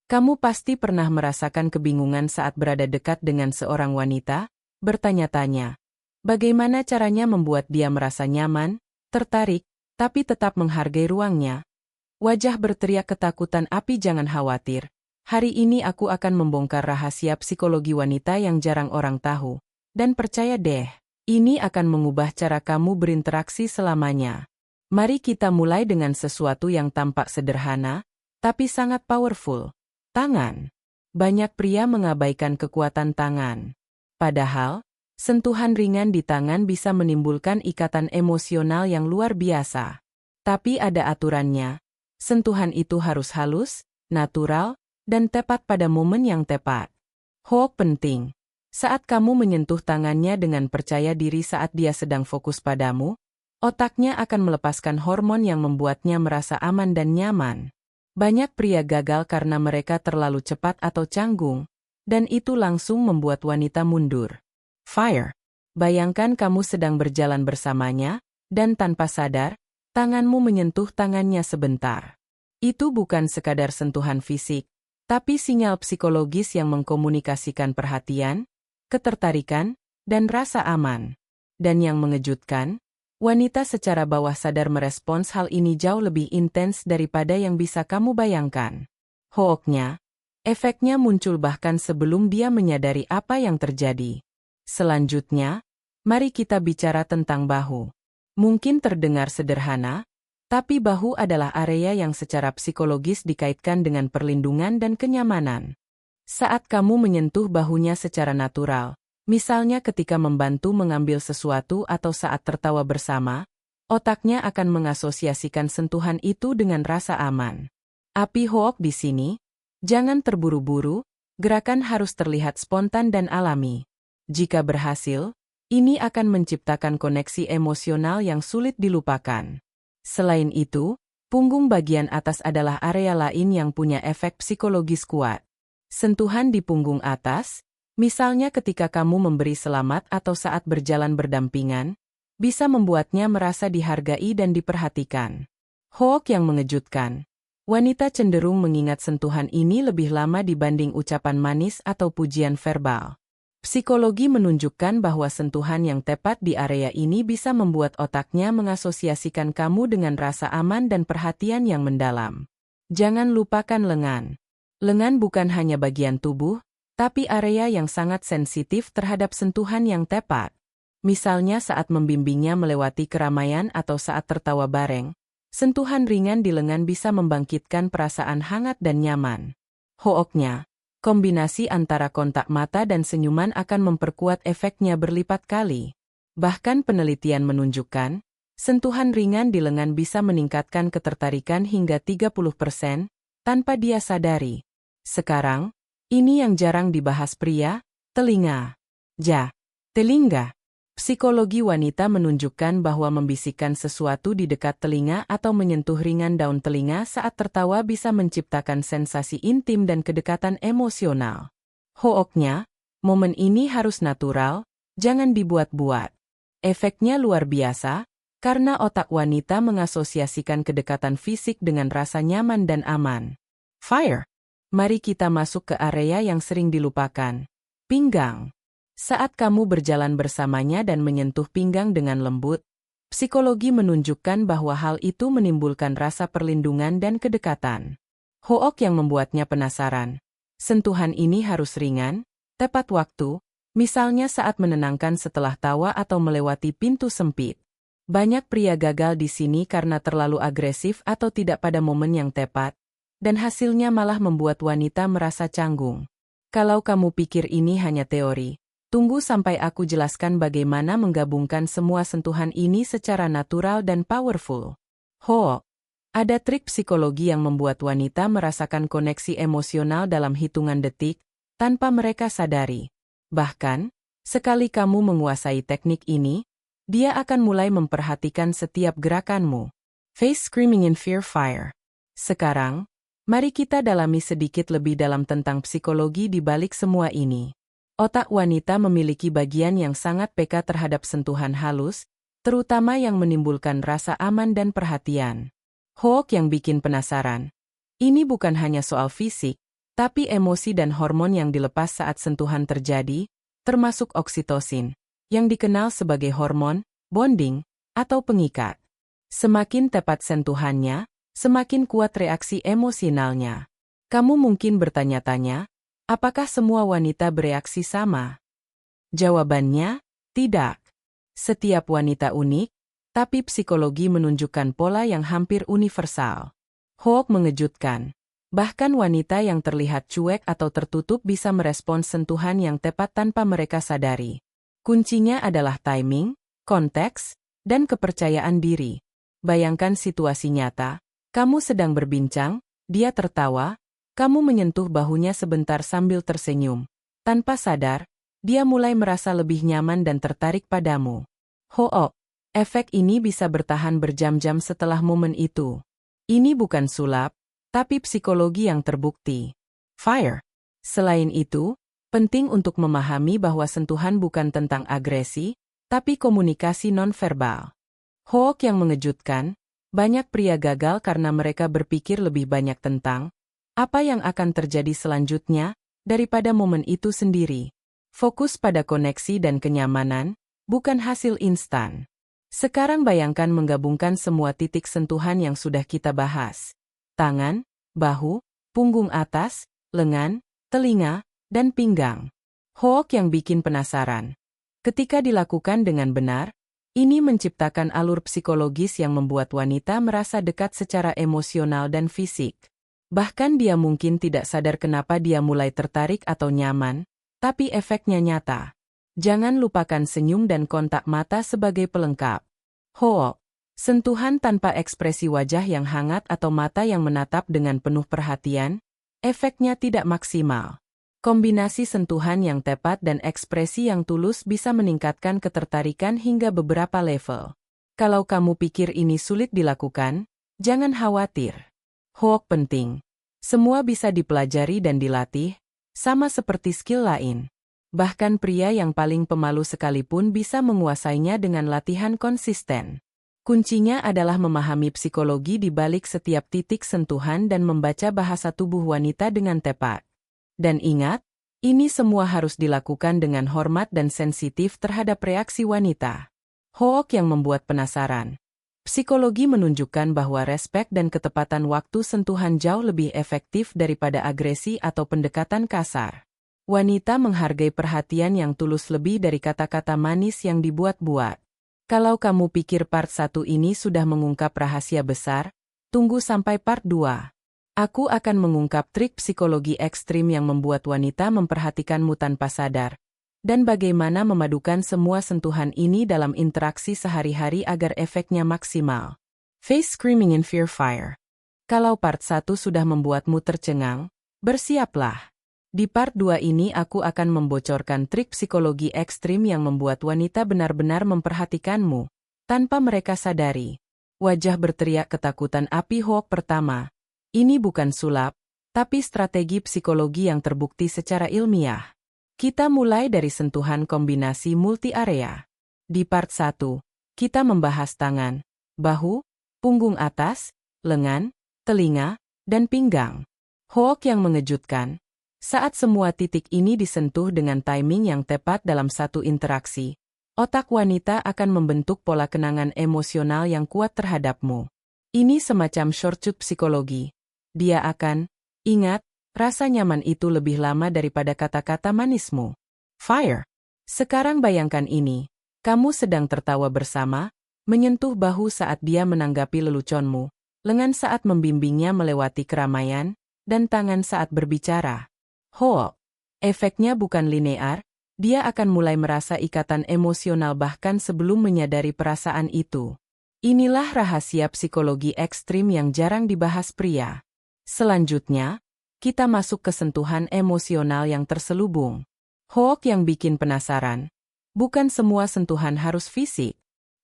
Kamu pasti pernah merasakan kebingungan saat berada dekat dengan seorang wanita, bertanya-tanya, bagaimana caranya membuat dia merasa nyaman, tertarik, tapi tetap menghargai ruangnya. Wajah berteriak ketakutan, "Api, jangan khawatir. Hari ini aku akan membongkar rahasia psikologi wanita yang jarang orang tahu. Dan percaya deh, ini akan mengubah cara kamu berinteraksi selamanya." Mari kita mulai dengan sesuatu yang tampak sederhana, tapi sangat powerful. Tangan. Banyak pria mengabaikan kekuatan tangan. Padahal, sentuhan ringan di tangan bisa menimbulkan ikatan emosional yang luar biasa. Tapi ada aturannya. Sentuhan itu harus halus, natural, dan tepat pada momen yang tepat. Hook penting. Saat kamu menyentuh tangannya dengan percaya diri saat dia sedang fokus padamu, otaknya akan melepaskan hormon yang membuatnya merasa aman dan nyaman. Banyak pria gagal karena mereka terlalu cepat atau canggung, dan itu langsung membuat wanita mundur. Fire. Bayangkan kamu sedang berjalan bersamanya, dan tanpa sadar, tanganmu menyentuh tangannya sebentar. Itu bukan sekadar sentuhan fisik, tapi sinyal psikologis yang mengkomunikasikan perhatian, ketertarikan, dan rasa aman. Dan yang mengejutkan, wanita secara bawah sadar merespons hal ini jauh lebih intens daripada yang bisa kamu bayangkan. Hooknya, efeknya muncul bahkan sebelum dia menyadari apa yang terjadi. Selanjutnya, mari kita bicara tentang bahu. Mungkin terdengar sederhana, tapi bahu adalah area yang secara psikologis dikaitkan dengan perlindungan dan kenyamanan. Saat kamu menyentuh bahunya secara natural, misalnya ketika membantu mengambil sesuatu atau saat tertawa bersama, otaknya akan mengasosiasikan sentuhan itu dengan rasa aman. Api hook di sini, jangan terburu-buru, gerakan harus terlihat spontan dan alami. Jika berhasil, ini akan menciptakan koneksi emosional yang sulit dilupakan. Selain itu, punggung bagian atas adalah area lain yang punya efek psikologis kuat. Sentuhan di punggung atas, misalnya ketika kamu memberi selamat atau saat berjalan berdampingan, bisa membuatnya merasa dihargai dan diperhatikan. Hook yang mengejutkan. Wanita cenderung mengingat sentuhan ini lebih lama dibanding ucapan manis atau pujian verbal. Psikologi menunjukkan bahwa sentuhan yang tepat di area ini bisa membuat otaknya mengasosiasikan kamu dengan rasa aman dan perhatian yang mendalam. Jangan lupakan lengan. Lengan bukan hanya bagian tubuh, tapi area yang sangat sensitif terhadap sentuhan yang tepat. Misalnya saat membimbingnya melewati keramaian atau saat tertawa bareng, sentuhan ringan di lengan bisa membangkitkan perasaan hangat dan nyaman. Hooknya, kombinasi antara kontak mata dan senyuman akan memperkuat efeknya berlipat kali. Bahkan penelitian menunjukkan, sentuhan ringan di lengan bisa meningkatkan ketertarikan hingga 30% tanpa dia sadari. Sekarang, ini yang jarang dibahas pria, telinga. Telinga. Psikologi wanita menunjukkan bahwa membisikkan sesuatu di dekat telinga atau menyentuh ringan daun telinga saat tertawa bisa menciptakan sensasi intim dan kedekatan emosional. Hooknya, momen ini harus natural, jangan dibuat-buat. Efeknya luar biasa, karena otak wanita mengasosiasikan kedekatan fisik dengan rasa nyaman dan aman. Fire. Mari kita masuk ke area yang sering dilupakan. Pinggang. Saat kamu berjalan bersamanya dan menyentuh pinggang dengan lembut, psikologi menunjukkan bahwa hal itu menimbulkan rasa perlindungan dan kedekatan. Hook yang membuatnya penasaran. Sentuhan ini harus ringan, tepat waktu, misalnya saat menenangkan setelah tawa atau melewati pintu sempit. Banyak pria gagal di sini karena terlalu agresif atau tidak pada momen yang tepat, dan hasilnya malah membuat wanita merasa canggung. Kalau kamu pikir ini hanya teori, tunggu sampai aku jelaskan bagaimana menggabungkan semua sentuhan ini secara natural dan powerful. Ada trik psikologi yang membuat wanita merasakan koneksi emosional dalam hitungan detik, tanpa mereka sadari. Bahkan, sekali kamu menguasai teknik ini, dia akan mulai memperhatikan setiap gerakanmu. Face screaming in fear fire. Sekarang, mari kita dalami sedikit lebih dalam tentang psikologi di balik semua ini. Otak wanita memiliki bagian yang sangat peka terhadap sentuhan halus, terutama yang menimbulkan rasa aman dan perhatian. Hook yang bikin penasaran. Ini bukan hanya soal fisik, Tapi emosi dan hormon yang dilepas saat sentuhan terjadi, termasuk oksitosin, yang dikenal sebagai hormon bonding atau pengikat. Semakin tepat sentuhannya, semakin kuat reaksi emosionalnya. Kamu mungkin bertanya-tanya, apakah semua wanita bereaksi sama? Jawabannya, tidak. Setiap wanita unik, tapi psikologi menunjukkan pola yang hampir universal. Hoak mengejutkan. Bahkan wanita yang terlihat cuek atau tertutup bisa merespons sentuhan yang tepat tanpa mereka sadari. Kuncinya adalah timing, konteks, dan kepercayaan diri. Bayangkan situasi nyata, kamu sedang berbincang, dia tertawa, kamu menyentuh bahunya sebentar sambil tersenyum. Tanpa sadar, dia mulai merasa lebih nyaman dan tertarik padamu. Hoak, efek ini bisa bertahan berjam-jam setelah momen itu. Ini bukan sulap, tapi psikologi yang terbukti. Fire. Selain itu, penting untuk memahami bahwa sentuhan bukan tentang agresi, tapi komunikasi nonverbal. Hoak yang mengejutkan, banyak pria gagal karena mereka berpikir lebih banyak tentang apa yang akan terjadi selanjutnya daripada momen itu sendiri. Fokus pada koneksi dan kenyamanan, bukan hasil instan. Sekarang bayangkan menggabungkan semua titik sentuhan yang sudah kita bahas. Tangan, bahu, punggung atas, lengan, telinga, dan pinggang. Hoak yang bikin penasaran. Ketika dilakukan dengan benar, ini menciptakan alur psikologis yang membuat wanita merasa dekat secara emosional dan fisik. Bahkan dia mungkin tidak sadar kenapa dia mulai tertarik atau nyaman, tapi efeknya nyata. Jangan lupakan senyum dan kontak mata sebagai pelengkap. Hoak. Sentuhan tanpa ekspresi wajah yang hangat atau mata yang menatap dengan penuh perhatian, efeknya tidak maksimal. Kombinasi sentuhan yang tepat dan ekspresi yang tulus bisa meningkatkan ketertarikan hingga beberapa level. Kalau kamu pikir ini sulit dilakukan, jangan khawatir. Hoak penting. Semua bisa dipelajari dan dilatih, sama seperti skill lain. Bahkan pria yang paling pemalu sekalipun bisa menguasainya dengan latihan konsisten. Kuncinya adalah memahami psikologi di balik setiap titik sentuhan dan membaca bahasa tubuh wanita dengan tepat. Dan ingat, ini semua harus dilakukan dengan hormat dan sensitif terhadap reaksi wanita. Hoak yang membuat penasaran. Psikologi menunjukkan bahwa respek dan ketepatan waktu sentuhan jauh lebih efektif daripada agresi atau pendekatan kasar. Wanita menghargai perhatian yang tulus lebih dari kata-kata manis yang dibuat-buat. Kalau kamu pikir part 1 ini sudah mengungkap rahasia besar, tunggu sampai part 2. Aku akan mengungkap trik psikologi ekstrim yang membuat wanita memperhatikanmu tanpa sadar, dan bagaimana memadukan semua sentuhan ini dalam interaksi sehari-hari agar efeknya maksimal. Face Screaming in Fear Fire. Kalau part 1 sudah membuatmu tercengang, bersiaplah. Di part 2 ini aku akan membocorkan trik psikologi ekstrim yang membuat wanita benar-benar memperhatikanmu, tanpa mereka sadari. Wajah berteriak ketakutan api Hoak pertama. Ini bukan sulap, tapi strategi psikologi yang terbukti secara ilmiah. Kita mulai dari sentuhan kombinasi multi-area. Di part 1, kita membahas tangan, bahu, punggung atas, lengan, telinga, dan pinggang. Hoak yang mengejutkan. Saat semua titik ini disentuh dengan timing yang tepat dalam satu interaksi, otak wanita akan membentuk pola kenangan emosional yang kuat terhadapmu. Ini semacam shortcut psikologi. Dia akan ingat rasa nyaman itu lebih lama daripada kata-kata manismu. Fire. Sekarang bayangkan ini. Kamu sedang tertawa bersama, menyentuh bahu saat dia menanggapi leluconmu, lengan saat membimbingnya melewati keramaian, dan tangan saat berbicara. Hoak. Efeknya bukan linear, dia akan mulai merasa ikatan emosional bahkan sebelum menyadari perasaan itu. Inilah rahasia psikologi ekstrim yang jarang dibahas pria. Selanjutnya, kita masuk ke sentuhan emosional yang terselubung. Hoak yang bikin penasaran. Bukan semua sentuhan harus fisik.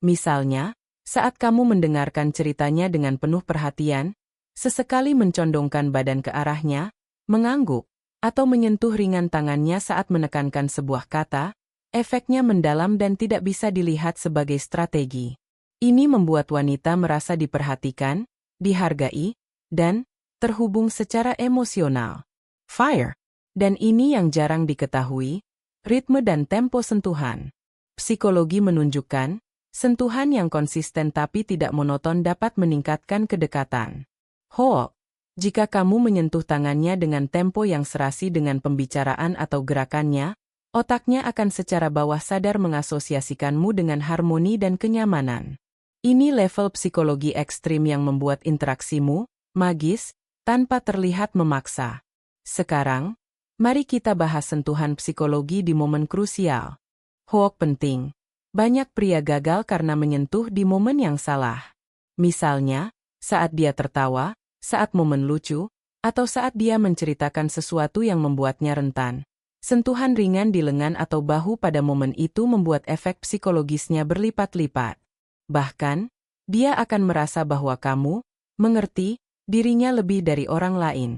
Misalnya, saat kamu mendengarkan ceritanya dengan penuh perhatian, sesekali mencondongkan badan ke arahnya, mengangguk, atau menyentuh ringan tangannya saat menekankan sebuah kata, efeknya mendalam dan tidak bisa dilihat sebagai strategi. Ini membuat wanita merasa diperhatikan, dihargai, dan terhubung secara emosional. Fire. Dan ini yang jarang diketahui, ritme dan tempo sentuhan. Psikologi menunjukkan, sentuhan yang konsisten tapi tidak monoton dapat meningkatkan kedekatan. Hook. Jika kamu menyentuh tangannya dengan tempo yang serasi dengan pembicaraan atau gerakannya, otaknya akan secara bawah sadar mengasosiasikanmu dengan harmoni dan kenyamanan. Ini level psikologi ekstrim yang membuat interaksimu magis, tanpa terlihat memaksa. Sekarang, mari kita bahas sentuhan psikologi di momen krusial. Hook penting. Banyak pria gagal karena menyentuh di momen yang salah. Misalnya, saat dia tertawa, saat momen lucu, atau saat dia menceritakan sesuatu yang membuatnya rentan. Sentuhan ringan di lengan atau bahu pada momen itu membuat efek psikologisnya berlipat-lipat. Bahkan, dia akan merasa bahwa kamu mengerti dirinya lebih dari orang lain.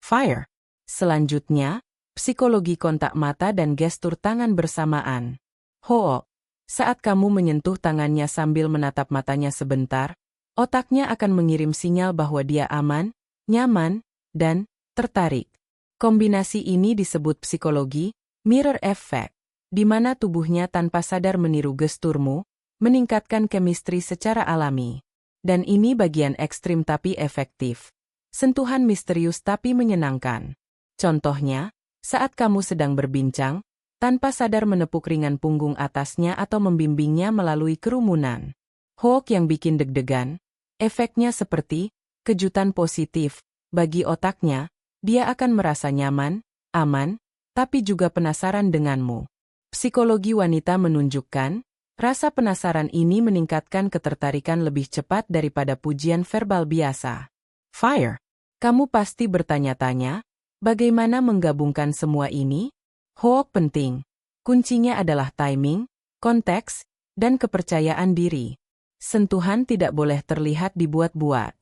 Fire. Selanjutnya, psikologi kontak mata dan gestur tangan bersamaan. Hook. Saat kamu menyentuh tangannya sambil menatap matanya sebentar, otaknya akan mengirim sinyal bahwa dia aman, nyaman, dan tertarik. Kombinasi ini disebut psikologi mirror effect, di mana tubuhnya tanpa sadar meniru gesturmu, meningkatkan chemistry secara alami. Dan ini bagian ekstrim tapi efektif. Sentuhan misterius tapi menyenangkan. Contohnya, saat kamu sedang berbincang, tanpa sadar menepuk ringan punggung atasnya atau membimbingnya melalui kerumunan. Hook yang bikin deg-degan, efeknya seperti kejutan positif. Bagi otaknya, dia akan merasa nyaman, aman, tapi juga penasaran denganmu. Psikologi wanita menunjukkan, rasa penasaran ini meningkatkan ketertarikan lebih cepat daripada pujian verbal biasa. Fire. Kamu pasti bertanya-tanya, bagaimana menggabungkan semua ini? Hook penting. Kuncinya adalah timing, konteks, dan kepercayaan diri. Sentuhan tidak boleh terlihat dibuat-buat.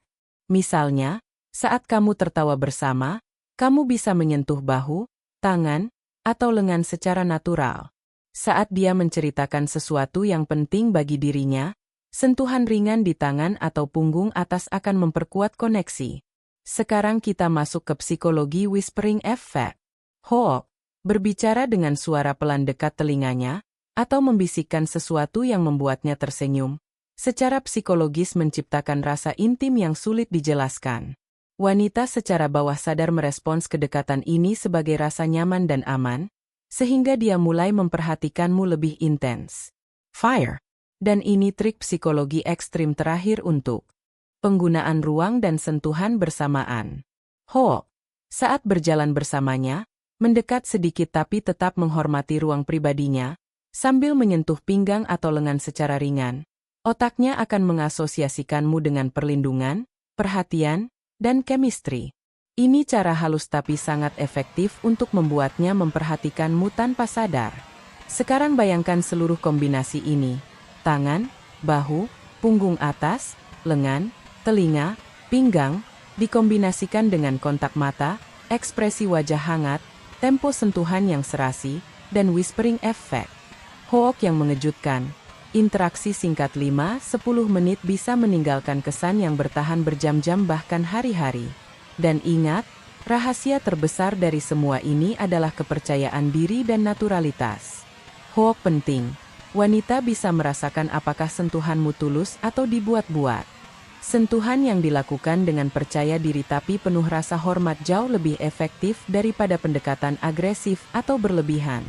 Misalnya, saat kamu tertawa bersama, kamu bisa menyentuh bahu, tangan, atau lengan secara natural. Saat dia menceritakan sesuatu yang penting bagi dirinya, sentuhan ringan di tangan atau punggung atas akan memperkuat koneksi. Sekarang kita masuk ke psikologi whispering effect. Hook berbicara dengan suara pelan dekat telinganya, atau membisikkan sesuatu yang membuatnya tersenyum. Secara psikologis menciptakan rasa intim yang sulit dijelaskan. Wanita secara bawah sadar merespons kedekatan ini sebagai rasa nyaman dan aman, sehingga dia mulai memperhatikanmu lebih intens. Fire. Dan ini trik psikologi ekstrim terakhir untuk penggunaan ruang dan sentuhan bersamaan. Hook. Saat berjalan bersamanya, mendekat sedikit tapi tetap menghormati ruang pribadinya, sambil menyentuh pinggang atau lengan secara ringan. Otaknya akan mengasosiasikanmu dengan perlindungan, perhatian, dan chemistry. Ini cara halus tapi sangat efektif untuk membuatnya memperhatikanmu tanpa sadar. Sekarang bayangkan seluruh kombinasi ini. Tangan, bahu, punggung atas, lengan, telinga, pinggang, dikombinasikan dengan kontak mata, ekspresi wajah hangat, tempo sentuhan yang serasi, dan whispering effect. Hook yang mengejutkan. Interaksi singkat 5-10 menit bisa meninggalkan kesan yang bertahan berjam-jam bahkan hari-hari. Dan ingat, rahasia terbesar dari semua ini adalah kepercayaan diri dan naturalitas. Hook penting. Wanita bisa merasakan apakah sentuhanmu tulus atau dibuat-buat. Sentuhan yang dilakukan dengan percaya diri tapi penuh rasa hormat jauh lebih efektif daripada pendekatan agresif atau berlebihan.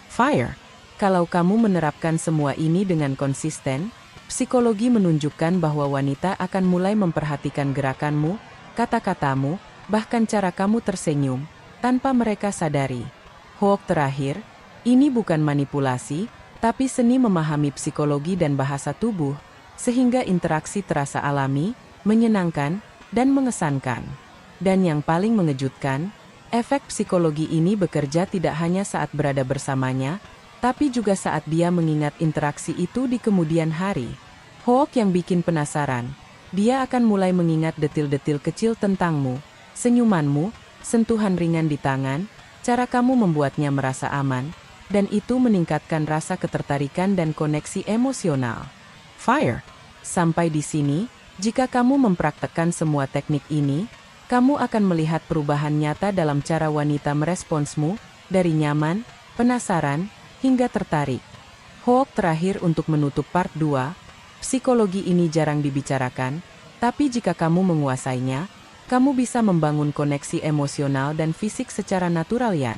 Fire. Kalau kamu menerapkan semua ini dengan konsisten, psikologi menunjukkan bahwa wanita akan mulai memperhatikan gerakanmu, kata-katamu, bahkan cara kamu tersenyum, tanpa mereka sadari. Hook terakhir, ini bukan manipulasi, tapi seni memahami psikologi dan bahasa tubuh, sehingga interaksi terasa alami, menyenangkan, dan mengesankan. Dan yang paling mengejutkan, efek psikologi ini bekerja tidak hanya saat berada bersamanya, tapi juga saat dia mengingat interaksi itu di kemudian hari. Hook yang bikin penasaran, dia akan mulai mengingat detil-detil kecil tentangmu, senyumanmu, sentuhan ringan di tangan, cara kamu membuatnya merasa aman, dan itu meningkatkan rasa ketertarikan dan koneksi emosional. Fire. Sampai di sini, jika kamu mempraktekkan semua teknik ini, Kamu akan melihat perubahan nyata dalam cara wanita meresponsmu, dari nyaman, penasaran, hingga tertarik. Hoax terakhir untuk menutup part 2, psikologi ini jarang dibicarakan, tapi jika kamu menguasainya, kamu bisa membangun koneksi emosional dan fisik secara natural, Yan.